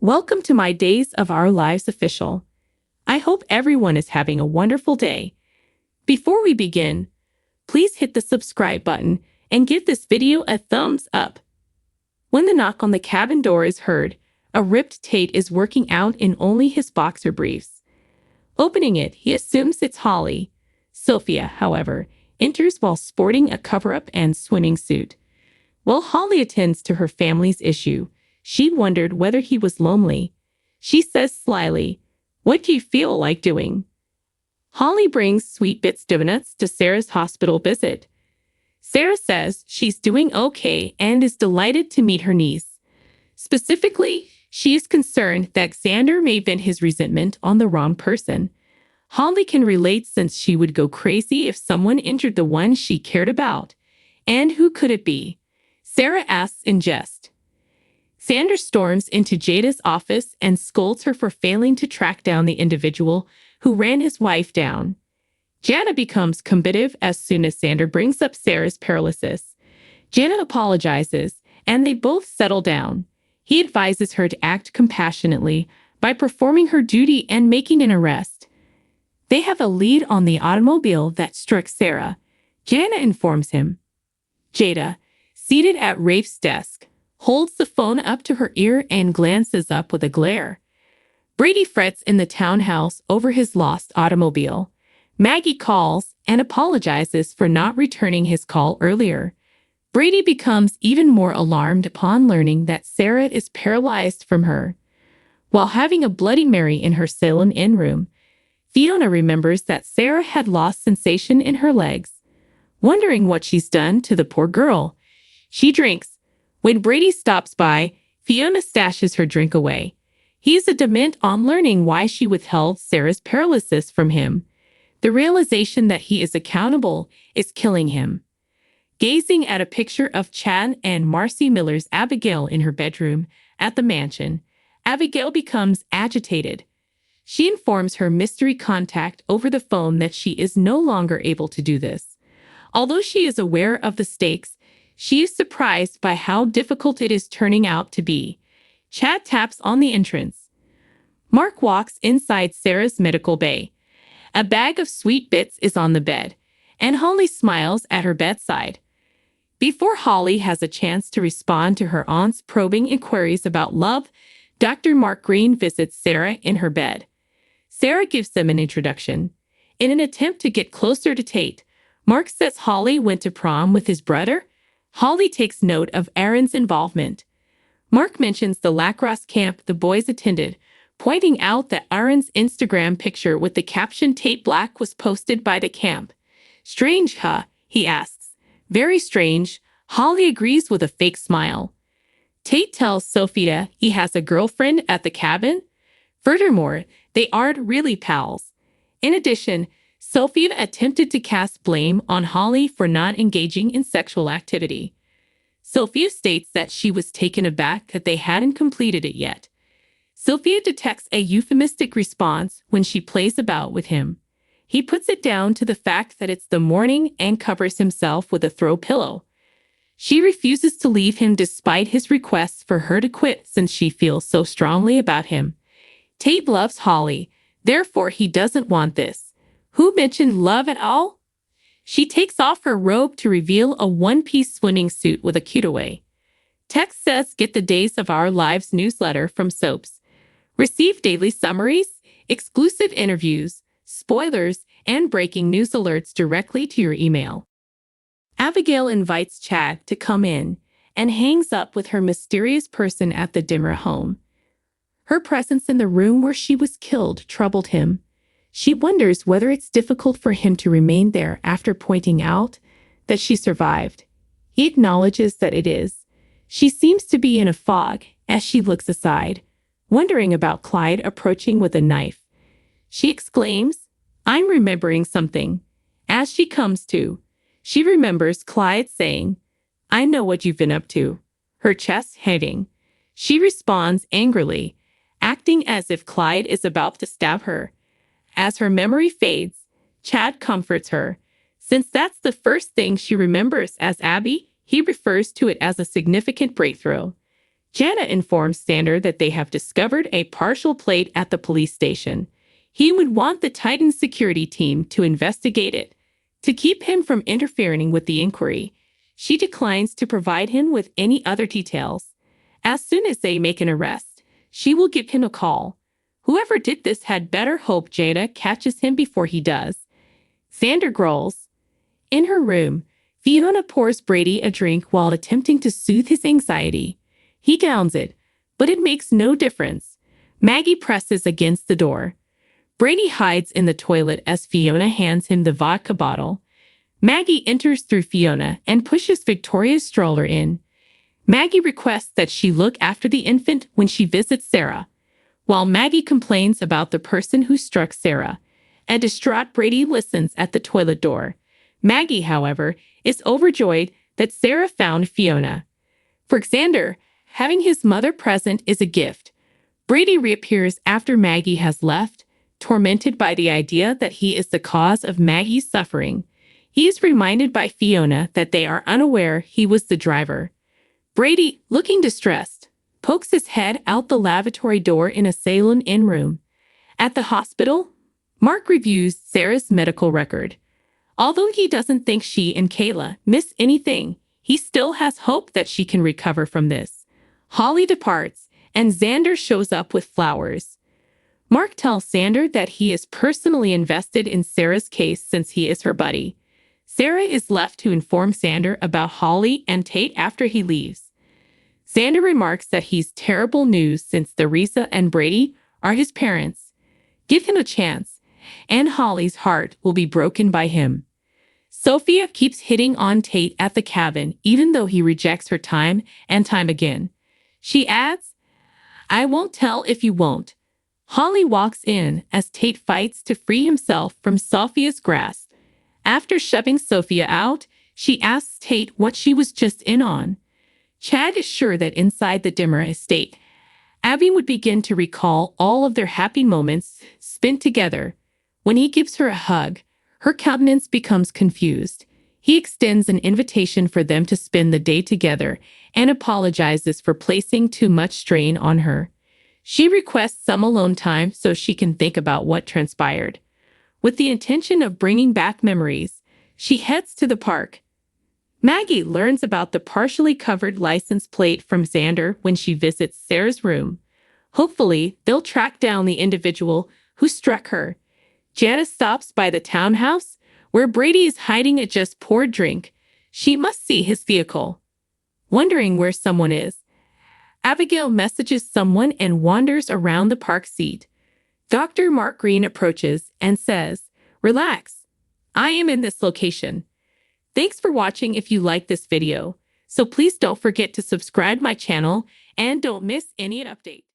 Welcome to my Days of Our Lives official. I hope everyone is having a wonderful day. Before we begin, please hit the subscribe button and give this video a thumbs up. When the knock on the cabin door is heard, a ripped Tate is working out in only his boxer briefs. Opening it, he assumes it's Holly. Sophia, however, enters while sporting a cover-up and swimming suit. While Holly attends to her family's issue, she wondered whether he was lonely. She says slyly, "What do you feel like doing?" Holly brings Sweet Bits donuts to Sarah's hospital visit. Sarah says she's doing okay and is delighted to meet her niece. Specifically, she is concerned that Xander may vent his resentment on the wrong person. Holly can relate since she would go crazy if someone injured the one she cared about. And who could it be? Sarah asks in jest. Xander storms into Jada's office and scolds her for failing to track down the individual who ran his wife down. Jada becomes combative as soon as Xander brings up Sarah's paralysis. Jada apologizes, and they both settle down. He advises her to act compassionately by performing her duty and making an arrest. They have a lead on the automobile that struck Sarah. Jana informs him. Jada, seated at Rafe's desk, holds the phone up to her ear and glances up with a glare. Brady frets in the townhouse over his lost automobile. Maggie calls and apologizes for not returning his call earlier. Brady becomes even more alarmed upon learning that Sarah is paralyzed from her. While having a Bloody Mary in her saline room, Fiona remembers that Sarah had lost sensation in her legs. Wondering what she's done to the poor girl, she drinks. When Brady stops by, Fiona stashes her drink away. He's adamant on learning why she withheld Sarah's paralysis from him. The realization that he is accountable is killing him. Gazing at a picture of Chad and Marcy Miller's Abigail in her bedroom at the mansion, Abigail becomes agitated. She informs her mystery contact over the phone that she is no longer able to do this. Although she is aware of the stakes, she is surprised by how difficult it is turning out to be. Chad taps on the entrance. Mark walks inside Sarah's medical bay. A bag of Sweet Bits is on the bed, and Holly smiles at her bedside. Before Holly has a chance to respond to her aunt's probing inquiries about love, Dr. Mark Green visits Sarah in her bed. Sarah gives them an introduction. In an attempt to get closer to Tate, Mark says Holly went to prom with his brother. Holly takes note of Aaron's involvement. Mark mentions the lacrosse camp the boys attended, pointing out that Aaron's Instagram picture with the caption "Tate Black" was posted by the camp. "Strange, huh?" he asks. "Very strange." Holly agrees with a fake smile. Tate tells Sophia he has a girlfriend at the cabin. Furthermore, they aren't really pals. In addition, Sophia attempted to cast blame on Holly for not engaging in sexual activity. Sophia states that she was taken aback that they hadn't completed it yet. Sophia detects a euphemistic response when she plays about with him. He puts it down to the fact that it's the morning and covers himself with a throw pillow. She refuses to leave him despite his requests for her to quit since she feels so strongly about him. Tate loves Holly, therefore he doesn't want this. Who mentioned love at all? She takes off her robe to reveal a one-piece swimming suit with a cutaway. Text says get the Days of Our Lives newsletter from Soaps. Receive daily summaries, exclusive interviews, spoilers, and breaking news alerts directly to your email. Abigail invites Chad to come in and hangs up with her mysterious person at the Dimmer home. Her presence in the room where she was killed troubled him. She wonders whether it's difficult for him to remain there after pointing out that she survived. He acknowledges that it is. She seems to be in a fog as she looks aside, wondering about Clyde approaching with a knife. She exclaims, "I'm remembering something." As she comes to, she remembers Clyde saying, "I know what you've been up to," her chest heaving. She responds angrily, acting as if Clyde is about to stab her. As her memory fades, Chad comforts her. Since that's the first thing she remembers as Abby, he refers to it as a significant breakthrough. Jana informs Xander that they have discovered a partial plate at the police station. He would want the Titan's security team to investigate it, to keep him from interfering with the inquiry. She declines to provide him with any other details. As soon as they make an arrest, she will give him a call. Whoever did this had better hope Jada catches him before he does. Xander growls. In her room, Fiona pours Brady a drink while attempting to soothe his anxiety. He downs it, but it makes no difference. Maggie presses against the door. Brady hides in the toilet as Fiona hands him the vodka bottle. Maggie enters through Fiona and pushes Victoria's stroller in. Maggie requests that she look after the infant when she visits Sarah. While Maggie complains about the person who struck Sarah, a distraught Brady listens at the toilet door. Maggie, however, is overjoyed that Sarah found Fiona. For Xander, having his mother present is a gift. Brady reappears after Maggie has left, tormented by the idea that he is the cause of Maggie's suffering. He is reminded by Fiona that they are unaware he was the driver. Brady, looking distressed, pokes his head out the lavatory door in a Ceylon room. At the hospital, Mark reviews Sarah's medical record. Although he doesn't think she and Kayla miss anything, he still has hope that she can recover from this. Holly departs, and Xander shows up with flowers. Mark tells Xander that he is personally invested in Sarah's case since he is her buddy. Sarah is left to inform Xander about Holly and Tate after he leaves. Xander remarks that he's terrible news since Theresa and Brady are his parents. Give him a chance, and Holly's heart will be broken by him. Sophia keeps hitting on Tate at the cabin even though he rejects her time and time again. She adds, "I won't tell if you won't." Holly walks in as Tate fights to free himself from Sophia's grasp. After shoving Sophia out, she asks Tate what she was just in on. Chad is sure that inside the Dimmer estate, Abby would begin to recall all of their happy moments spent together. When he gives her a hug, her countenance becomes confused. He extends an invitation for them to spend the day together and apologizes for placing too much strain on her. She requests some alone time so she can think about what transpired. With the intention of bringing back memories, she heads to the park. Maggie learns about the partially covered license plate from Xander when she visits Sarah's room. Hopefully, they'll track down the individual who struck her. Janice stops by the townhouse, where Brady is hiding a just poured drink. She must see his vehicle. Wondering where someone is, Abigail messages someone and wanders around the park seat. Dr. Mark Green approaches and says, "Relax. I am in this location." Thanks for watching. If you like this video, so please don't forget to subscribe my channel and don't miss any updates.